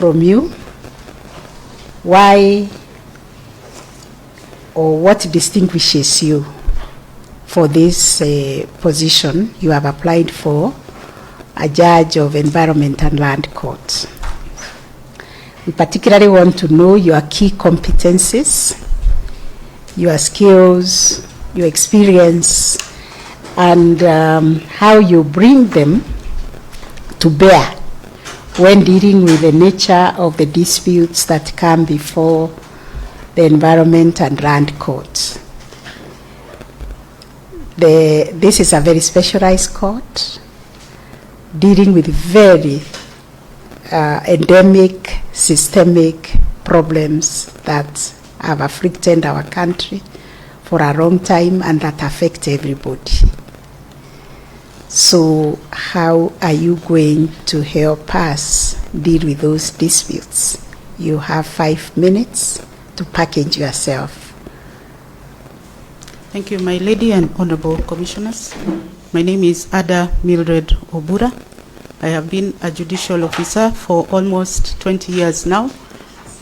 from you why or what distinguishes you for this position you have applied for, a judge of Environment and Land Court. We particularly want to know your key competencies, your skills, your experience, and how you bring them to bear when dealing with the nature of the disputes that come before the Environment and Land Court. This is a very specialized court dealing with very endemic, systemic problems that have afflicted our country for a long time and that affect everybody. So how are you going to help us deal with those disputes? You have 5 minutes to package yourself. Thank you, my lady and honorable commissioners. My name is Ada Mildred Obura. I have been a judicial officer for almost 20 years now.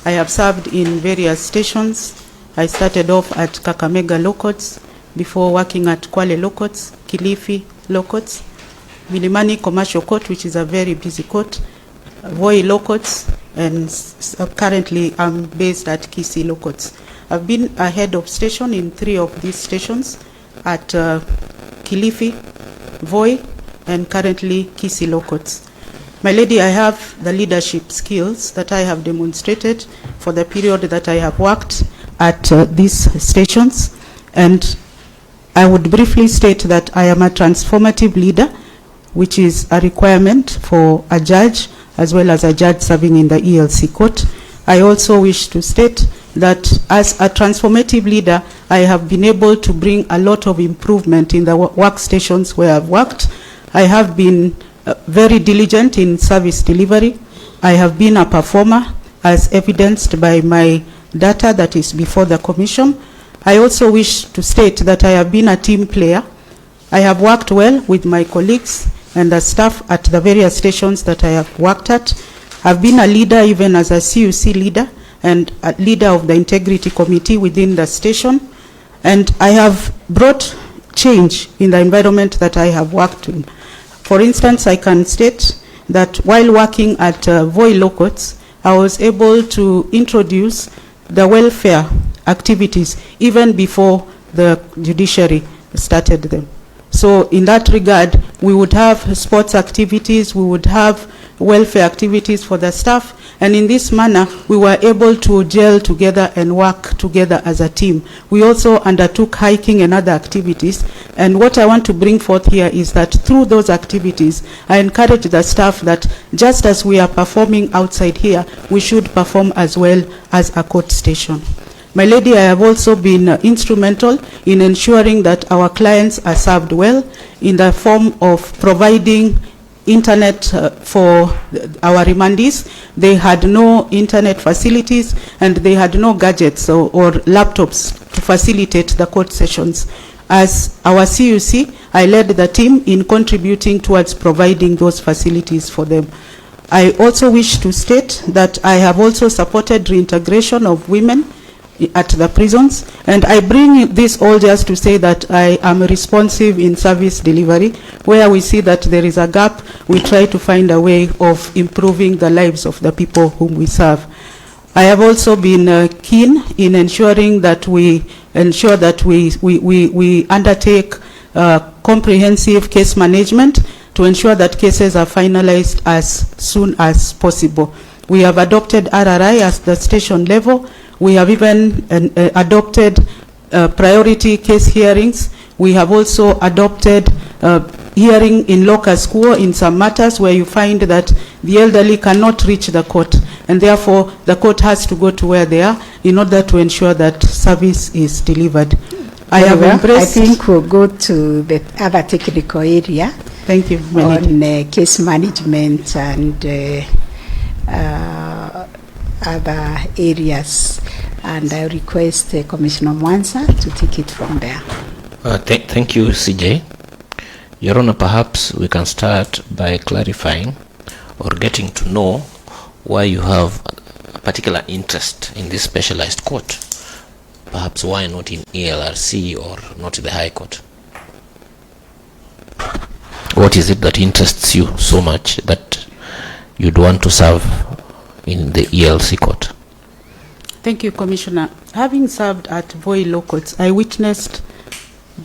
I have served in various stations. I started off at Kakamega Law Courts before working at Kwale Law Courts, Kilifi Law Courts, Milimani Commercial Court, which is a very busy court, Voi Law Courts, and currently I'm based at Kisii Law Courts. I've been a head of station in 3 of these stations at Kilifi, Voi, and currently Kisii Law Courts. My lady, I have the leadership skills that I have demonstrated for the period that I have worked at these stations, and I would briefly state that I am a transformative leader, which is a requirement for a judge as well as a judge serving in the ELC court. I also wish to state that as a transformative leader, I have been able to bring a lot of improvement in the workstations where I've worked. I have been very diligent in service delivery. I have been a performer, as evidenced by my data that is before the commission. I also wish to state that I have been a team player. I have worked well with my colleagues and the staff at the various stations that I have worked at. I've been a leader even as a CUC leader and a leader of the integrity committee within the station. And I have brought change in the environment that I have worked in. For instance, I can state that while working at Voi Law Courts, I was able to introduce the welfare activities even before the judiciary started them. So in that regard, we would have sports activities, we would have welfare activities for the staff, and in this manner, we were able to gel together and work together as a team. We also undertook hiking and other activities, and what I want to bring forth here is that through those activities, I encourage the staff that just as we are performing outside here, we should perform as well as a court station. My lady, I have also been instrumental in ensuring that our clients are served well in the form of providing internet for our remandees. They had no internet facilities and they had no gadgets or laptops to facilitate the court sessions. As our CUC, I led the team in contributing towards providing those facilities for them. I also wish to state that I have also supported reintegration of women at the prisons, and I bring this all just to say that I am responsive in service delivery. Where we see that there is a gap, we try to find a way of improving the lives of the people whom we serve. I have also been keen in ensuring that we undertake comprehensive case management to ensure that cases are finalized as soon as possible. We have adopted RRI at the station level. We have even adopted priority case hearings. We have also adopted hearing in locus quo in some matters where you find that the elderly cannot reach the court, and therefore the court has to go to where they are in order to ensure that service is delivered. I have embraced... I think we'll go to the other technical area. Thank you, on case management and other areas, and I request Commissioner Mwanza to take it from there. Thank you, CJ. Your Honor, perhaps we can start by clarifying or getting to know why you have a particular interest in this specialized court. Perhaps why not in ELRC or not the High Court? What is it that interests you so much that you'd want to serve in the ELC court? Thank you, Commissioner. Having served at Voi Law Courts, I witnessed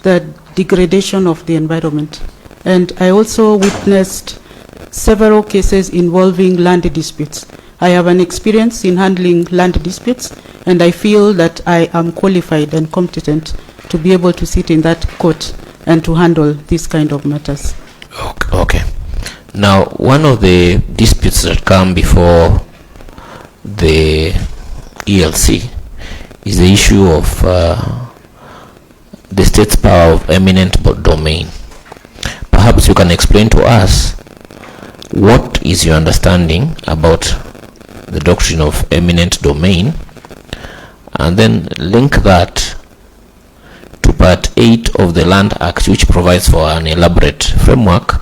the degradation of the environment, and I also witnessed several cases involving land disputes. I have an experience in handling land disputes, and I feel that I am qualified and competent to be able to sit in that court and to handle this kind of matters. Okay. Now, one of the disputes that come before the ELC is the issue of the state's power of eminent domain. Perhaps you can explain to us what is your understanding about the doctrine of eminent domain, and then link that to Part 8 of the Land Act, which provides for an elaborate framework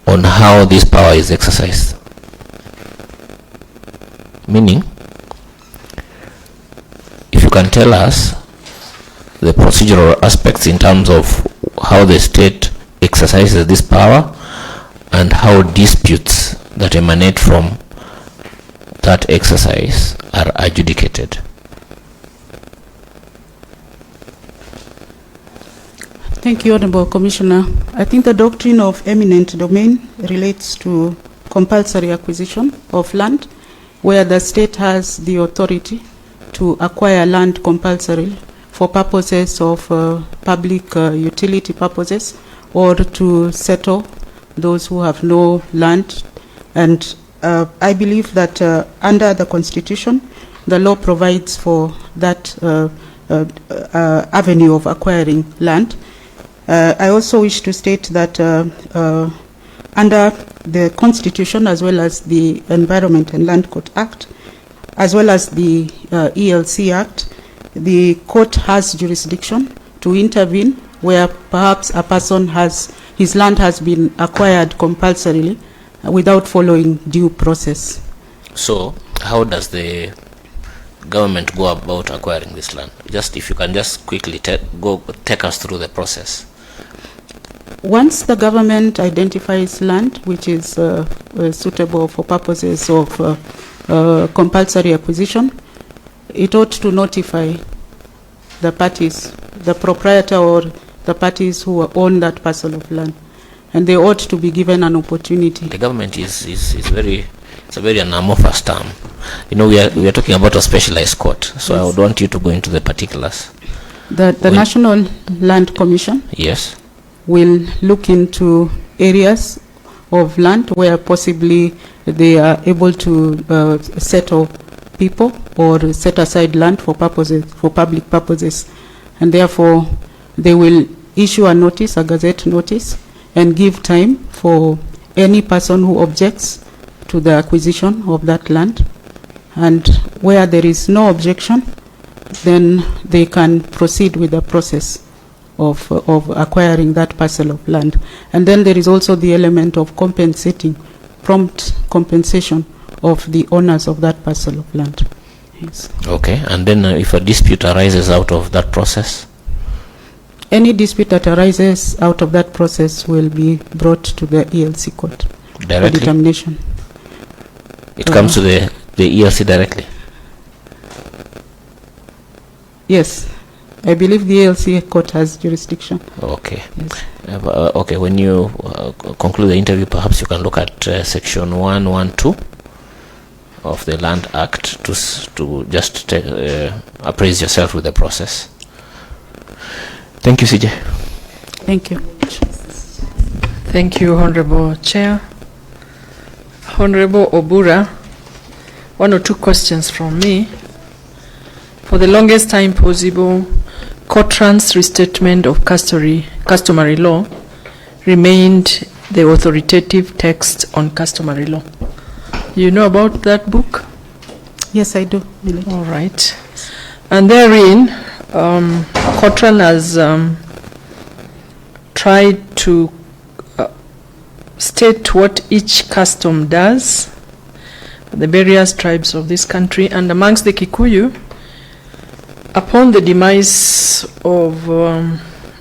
on how this power is exercised. Meaning, if you can tell us the procedural aspects in terms of how the state exercises this power and how disputes that emanate from that exercise are adjudicated. Thank you, Honorable Commissioner. I think the doctrine of eminent domain relates to compulsory acquisition of land, where the state has the authority to acquire land compulsorily for purposes of public utility purposes, or to settle those who have no land. And I believe that under the Constitution, the law provides for that avenue of acquiring land. I also wish to state that under the Constitution, as well as the Environment and Land Court Act, as well as the ELC Act, the court has jurisdiction to intervene where perhaps a person his land has been acquired compulsorily without following due process. So, how does the government go about acquiring this land? Just if you can just quickly take us through the process. Once the government identifies land which is suitable for purposes of compulsory acquisition, it ought to notify the parties, the proprietor or the parties who own that parcel of land, and they ought to be given an opportunity. The government is very, it's a very amorphous term. You know, we are talking about a specialized court, so yes. I would want you to go into the particulars. The National Land Commission, yes, will look into areas of land where possibly they are able to settle people or set aside land for purposes, for public purposes, and therefore they will issue a notice, a gazette notice, and give time for any person who objects to the acquisition of that land. And where there is no objection, then they can proceed with the process of acquiring that parcel of land. And then there is also the element of compensating, prompt compensation of the owners of that parcel of land. Yes. Okay, and then if a dispute arises out of that process? Any dispute that arises out of that process will be brought to the ELC court for determination. It comes to the ELC directly? Yes. I believe the ELC court has jurisdiction. Okay. Yes. Okay, when you conclude the interview, perhaps you can look at section 112 of the Land Act to just appraise yourself with the process. Thank you, CJ. Thank you. Thank you, Honorable Chair. Honorable Obura, one or two questions from me. For the longest time possible, Cotran's restatement of customary law remained the authoritative text on customary law. You know about that book? Yes, I do. All right. And therein, Cotran has tried to state what each custom does, the various tribes of this country. And amongst the Kikuyu, upon the demise of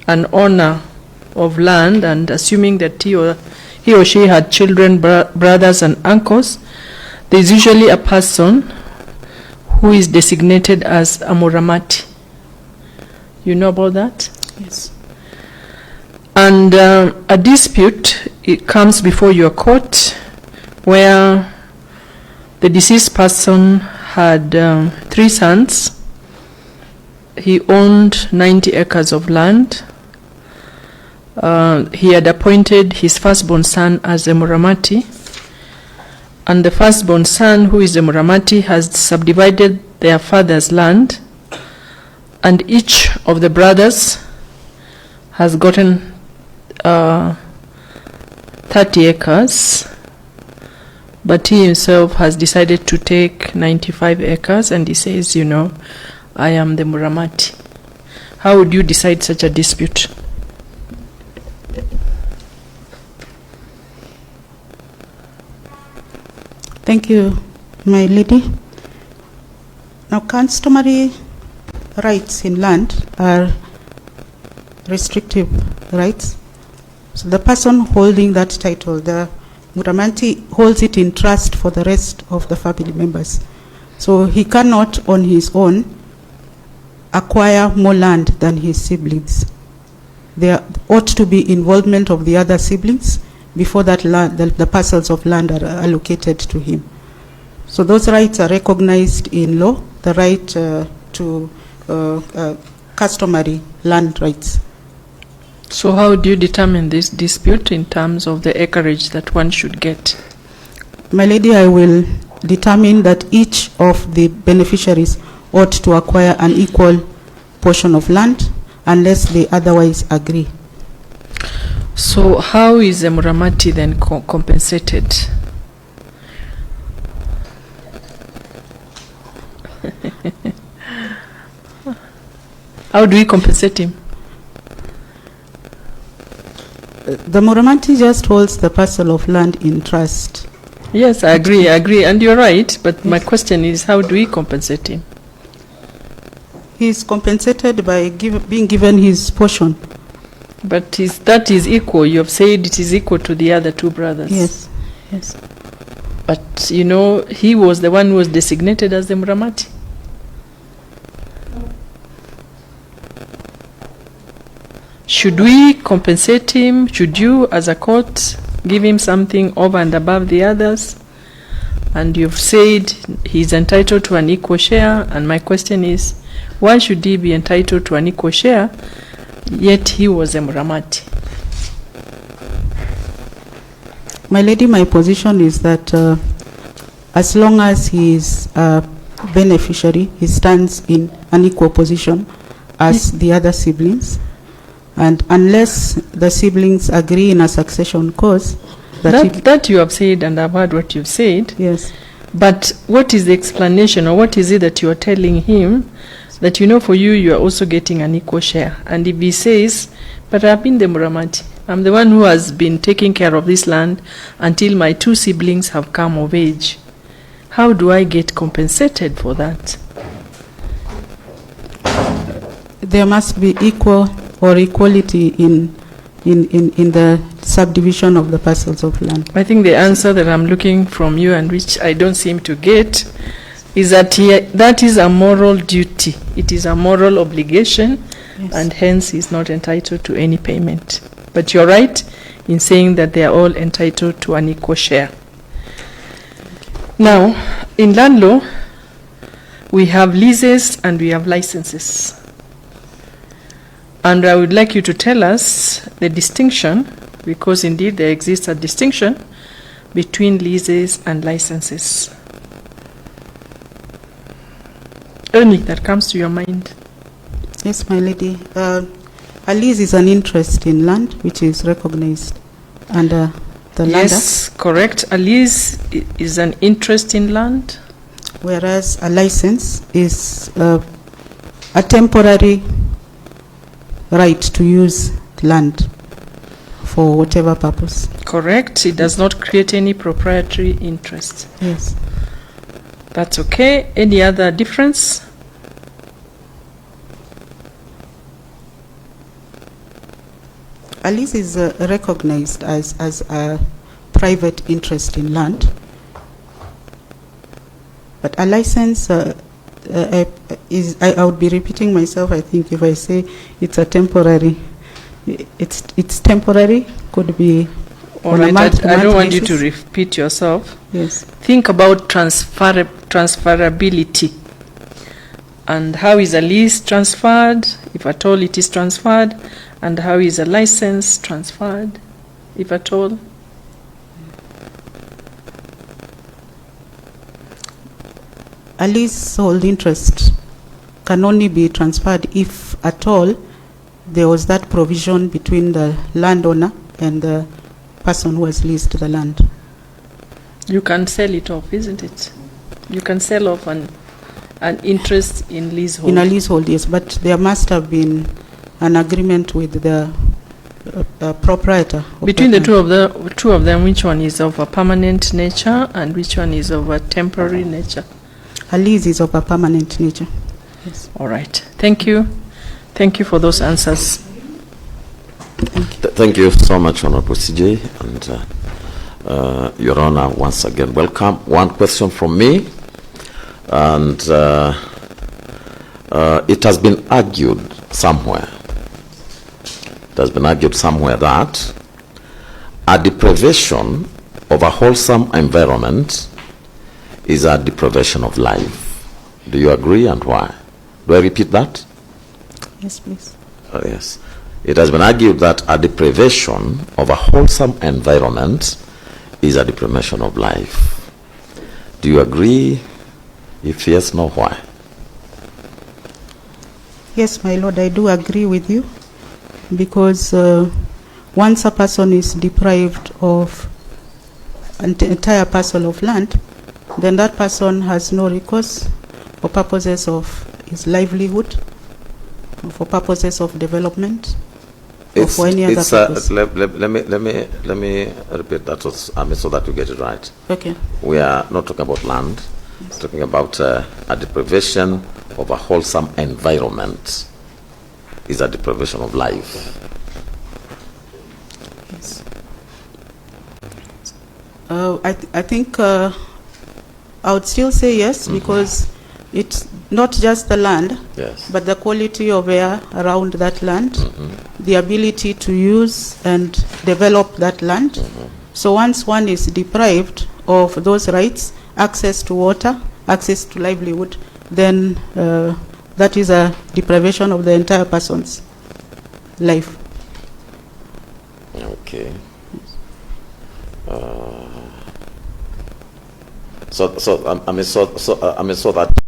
an owner of land, and assuming that he or she had children, brothers and uncles, there is usually a person who is designated as a Muramati. You know about that? Yes. And a dispute, it comes before your court where the deceased person had 3 sons. He owned 90 acres of land. He had appointed his firstborn son as a Muramati, and the firstborn son, who is a Muramati, has subdivided their father's land, and each of the brothers has gotten 30 acres, but he himself has decided to take 95 acres, and he says, you know, I am the Muramati. How would you decide such a dispute? Thank you, my lady. Now, customary rights in land are restrictive rights. So the person holding that title, the Muramati, holds it in trust for the rest of the family members. So he cannot, on his own, acquire more land than his siblings. There ought to be involvement of the other siblings before that land, the parcels of land are allocated to him. So those rights are recognized in law, the right to customary land rights. So how do you determine this dispute in terms of the acreage that one should get? My lady, I will determine that each of the beneficiaries ought to acquire an equal portion of land unless they otherwise agree. So how is the Muramati then compensated? How do we compensate him? The Muramati just holds the parcel of land in trust. Yes, I agree, and you're right, but yes. My question is, how do we compensate him? He is compensated by being given his portion. But that is equal. You have said it is equal to the other 2 brothers. Yes, yes. But, you know, he was the one who was designated as the Muramati. Should we compensate him? Should you, as a court, give him something over and above the others? And you've said he's entitled to an equal share, and my question is, why should he be entitled to an equal share, yet he was a Muramati? My lady, my position is that as long as he is a beneficiary, he stands in an equal position as the other siblings. And unless the siblings agree in a succession cause, that you have said, and I've heard what you've said. Yes. But what is the explanation, or what is it that you are telling him that, you know, for you are also getting an equal share? And if he says, but I've been the Muramati, I'm the one who has been taking care of this land until my 2 siblings have come of age, how do I get compensated for that? There must be equal or equality in the subdivision of the parcels of land. I think the answer that I'm looking from you, and which I don't seem to get, is that that is a moral duty. It is a moral obligation, yes. And hence is not entitled to any payment. But you're right in saying that they are all entitled to an equal share. Now, in land law, we have leases and we have licenses. And I would like you to tell us the distinction, because indeed there exists a distinction between leases and licenses. Any that comes to your mind? Yes, my lady. A lease is an interest in land which is recognized under the land. Yes, correct. A lease is an interest in land, whereas a license is a temporary right to use land for whatever purpose. Correct. It does not create any proprietary interest. Yes. That's okay. Any other difference? A lease is recognized as a private interest in land, but a license is, I would be repeating myself, I think, if I say it's a temporary, it's temporary, could be All on a right, month-to-month I don't want you to basis. repeat yourself. Yes. Think about transferability. And how is a lease transferred, if at all it is transferred, and how is a license transferred, if at all? A leasehold interest can only be transferred if at all there was that provision between the landowner and the person who has leased the land. You can sell it off, isn't it? You can sell off an interest in leasehold. In a leasehold, yes, but there must have been an agreement with the proprietor. Between the two of them, which one is of a permanent nature and which one is of a temporary nature? A lease is of a permanent nature. Yes. All right. Thank you. Thank you for those answers. Thank you so much, Honorable CJ, and Your Honor, once again, welcome. One question from me, and it has been argued somewhere. It has been argued somewhere that a deprivation of a wholesome environment is a deprivation of life. Do you agree, and why? Do I repeat that? Yes, please. Yes. It has been argued that a deprivation of a wholesome environment is a deprivation of life. Do you agree? If yes, no, why? Yes, my lord, I do agree with you, because once a person is deprived of an entire parcel of land, then that person has no recourse for purposes of his livelihood, or for purposes of development, or for any other purpose. Let me repeat that so that you get it right. Okay. We are not talking about land. We're talking about a deprivation of a wholesome environment is a deprivation of life. Yes. I think I would still say yes, because it's not just the land, Yes. but the quality of air around that land, the ability to use and develop that land. So once one is deprived of those rights, access to water, access to livelihood, then that is a deprivation of the entire person's life. Okay. So that